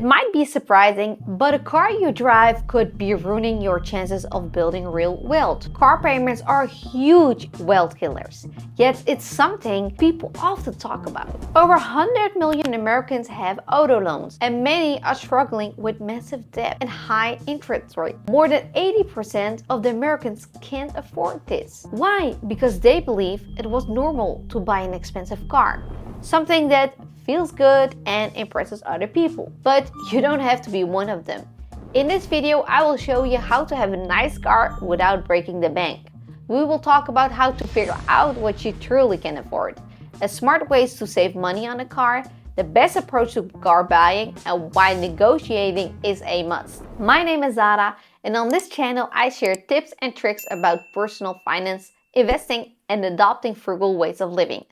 It might be surprising, but a car you drive could be ruining your chances of building real wealth. Car payments are huge wealth killers, yet it's something people often talk about. Over 100 million Americans have auto loans, and many are struggling with massive debt and high interest rates. More than 80% of the Americans can't afford this. Why? Because they believe it was normal to buy an expensive car, something that feels good and impresses other people. But you don't have to be one of them. In this video, I will show you how to have a nice car without breaking the bank. We will talk about how to figure out what you truly can afford, smart ways to save money on a car, the best approach to car buying, and why negotiating is a must. My name is Zara, and on this channel I share tips and tricks about personal finance, investing, and adopting frugal ways of living.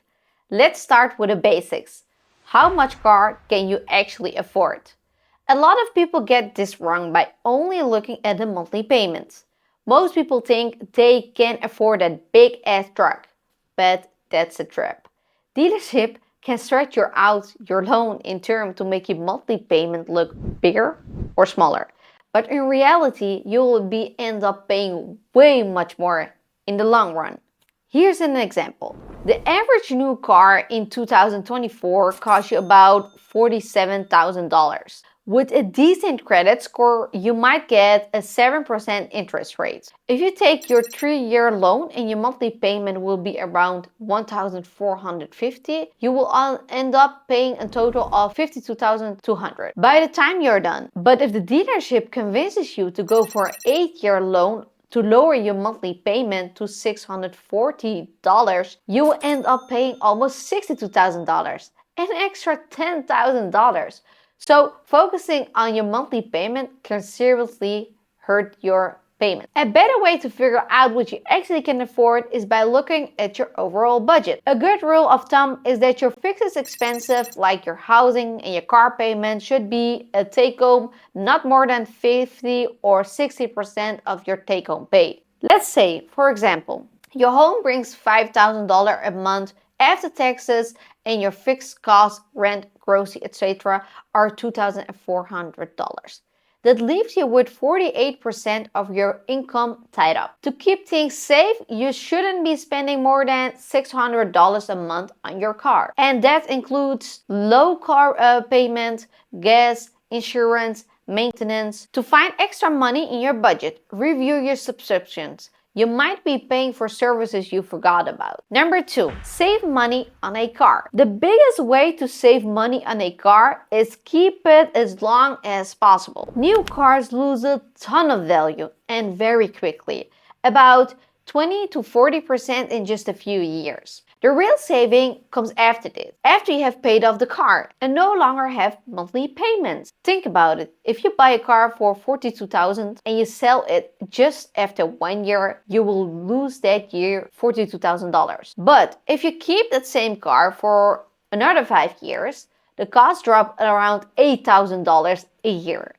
Let's start with the basics. How much car can you actually afford? A lot of people get this wrong by only looking at the monthly payments. Most people think they can afford a big ass truck, but that's a trap. Dealership can stretch your loan in term to make your monthly payment look bigger or smaller. But in reality, you will end up paying way much more in the long run. Here's an example. The average new car in 2024 costs you about $47,000. With a decent credit score, you might get a 7% interest rate. If you take your 3-year loan and your monthly payment will be around $1,450, you will end up paying a total of $52,200 by the time you're done. But if the dealership convinces you to go for an 8-year loan to lower your monthly payment to $640, you will end up paying almost $62,000, an extra $10,000. So focusing on your monthly payment can seriously hurt your payment. A better way to figure out what you actually can afford is by looking at your overall budget. A good rule of thumb is that your fixed expenses like your housing and your car payment should be a take-home not more than 50 or 60% of your take-home pay. Let's say, for example, your home brings $5,000 a month after taxes and your fixed costs, rent, grocery, etc. are $2,400. That leaves you with 48% of your income tied up. To keep things safe, you shouldn't be spending more than $600 a month on your car. And that includes low car payment, gas, insurance, maintenance. To find extra money in your budget, review your subscriptions. You might be paying for services you forgot about. Number 2, save money on a car. The biggest way to save money on a car is keep it as long as possible. New cars lose a ton of value and very quickly, about 20 to 40% in just a few years. The real saving comes after this, after you have paid off the car and no longer have monthly payments. Think about it. If you buy a car for $42,000 and you sell it just after 1 year, you will lose that year $42,000. But if you keep that same car for another 5 years, the cost drops around $8,000 a year.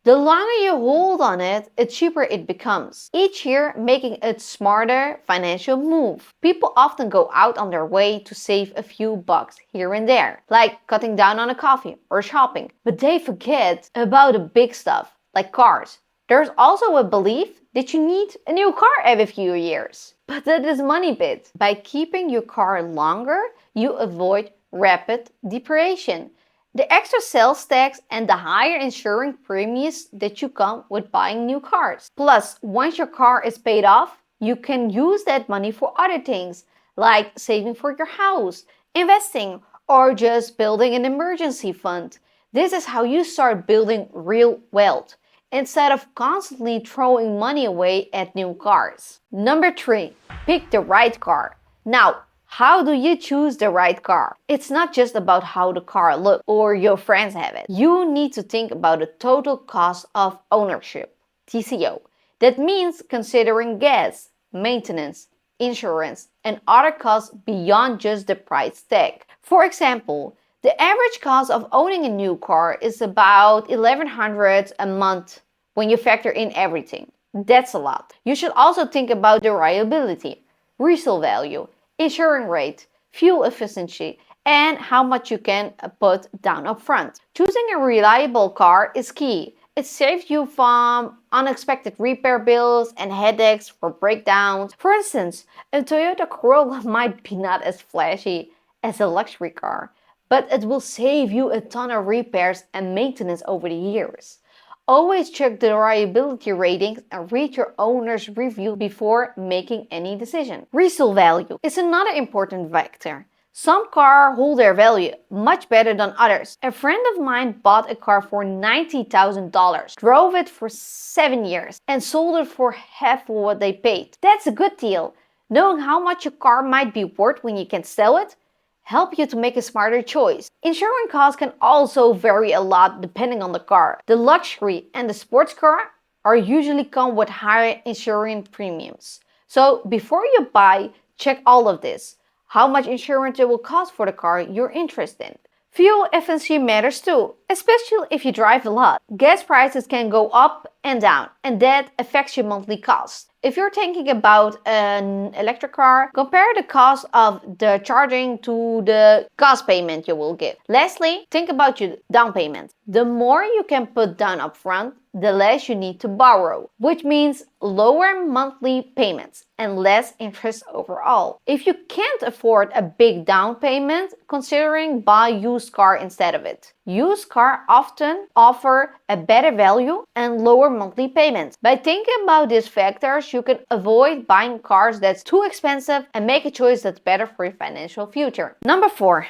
The longer you hold on it, the cheaper it becomes, each year making a smarter financial move. People often go out on their way to save a few bucks here and there, like cutting down on a coffee or shopping, but they forget about the big stuff, like cars. There's also a belief that you need a new car every few years, but that is money pit. By keeping your car longer, you avoid rapid depreciation, the extra sales tax, and the higher insurance premiums that you come with buying new cars. Plus, once your car is paid off, you can use that money for other things, like saving for your house, investing, or just building an emergency fund. This is how you start building real wealth, instead of constantly throwing money away at new cars. Number 3, pick the right car. Now, how do you choose the right car? It's not just about how the car looks or your friends have it. You need to think about the total cost of ownership, TCO. That means considering gas, maintenance, insurance, and other costs beyond just the price tag. For example, the average cost of owning a new car is about $1,100 a month when you factor in everything. That's a lot. You should also think about the reliability, resale value, insurance rate, fuel efficiency, and how much you can put down up front. Choosing a reliable car is key. It saves you from unexpected repair bills and headaches for breakdowns. For instance, a Toyota Corolla might be not as flashy as a luxury car, but it will save you a ton of repairs and maintenance over the years. Always check the reliability ratings and read your owner's review before making any decision. Resale value is another important factor. Some cars hold their value much better than others. A friend of mine bought a car for $90,000, drove it for 7 years, and sold it for half of what they paid. That's a good deal. Knowing how much a car might be worth when you can sell it help you to make a smarter choice. Insurance costs can also vary a lot depending on the car. The luxury and the sports car are usually come with higher insurance premiums. So before you buy, check all of this. How much insurance it will cost for the car you're interested in. Fuel efficiency matters too, especially if you drive a lot. Gas prices can go up and down, and that affects your monthly cost. If you're thinking about an electric car, compare the cost of the charging to the gas payment you will give. Lastly, think about your down payment. The more you can put down upfront, the less you need to borrow, which means lower monthly payments and less interest overall. If you can't afford a big down payment, considering buy used car instead of it. Used cars often offer a better value and lower monthly payments. By thinking about these factors, you can avoid buying cars that's too expensive and make a choice that's better for your financial future. Number 4.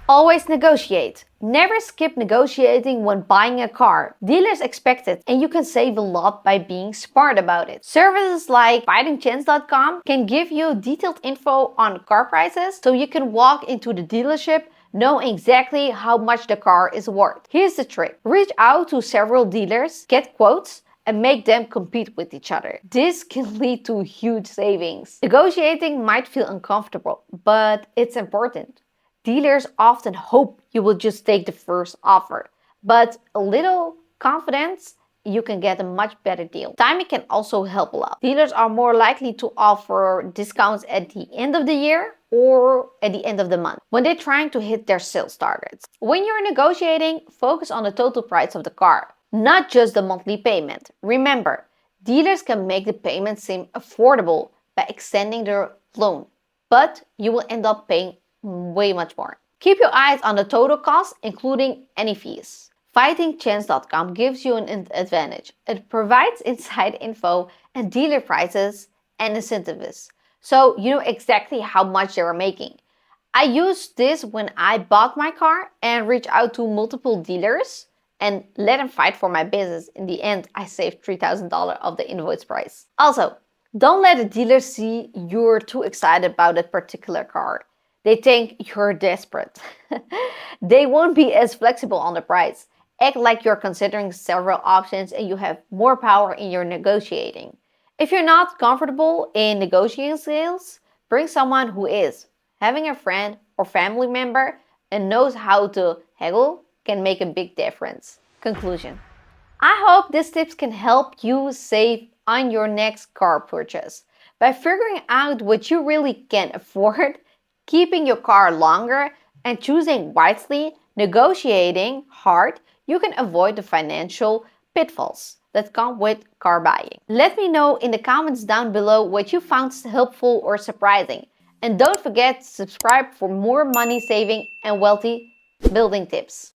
Always negotiate. Never skip negotiating when buying a car. Dealers expect it, and you can save a lot by being smart about it. Services like fightingchance.com can give you detailed info on car prices, so you can walk into the dealership knowing exactly how much the car is worth. Here's the trick. Reach out to several dealers, get quotes, and make them compete with each other. This can lead to huge savings. Negotiating might feel uncomfortable, but it's important. Dealers often hope you will just take the first offer, but a little confidence, you can get a much better deal. Timing can also help a lot. Dealers are more likely to offer discounts at the end of the year or at the end of the month when they're trying to hit their sales targets. When you're negotiating, focus on the total price of the car, not just the monthly payment. Remember, dealers can make the payment seem affordable by extending their loan, but you will end up paying way much more. Keep your eyes on the total cost, including any fees. Fightingchance.com gives you an advantage. It provides inside info and dealer prices and incentives, so you know exactly how much they are making. I used this when I bought my car and reached out to multiple dealers and let them fight for my business. In the end, I saved $3,000 of the invoice price. Also, don't let the dealer see you're too excited about that particular car. They think you're desperate. They won't be as flexible on the price. Act like you're considering several options and you have more power in your negotiating. If you're not comfortable in negotiating sales, bring someone who is. Having a friend or family member and knows how to haggle can make a big difference. Conclusion. I hope these tips can help you save on your next car purchase. By figuring out what you really can afford, keeping your car longer, and choosing wisely, negotiating hard, you can avoid the financial pitfalls that come with car buying. Let me know in the comments down below what you found helpful or surprising. And don't forget to subscribe for more money saving and wealthy building tips.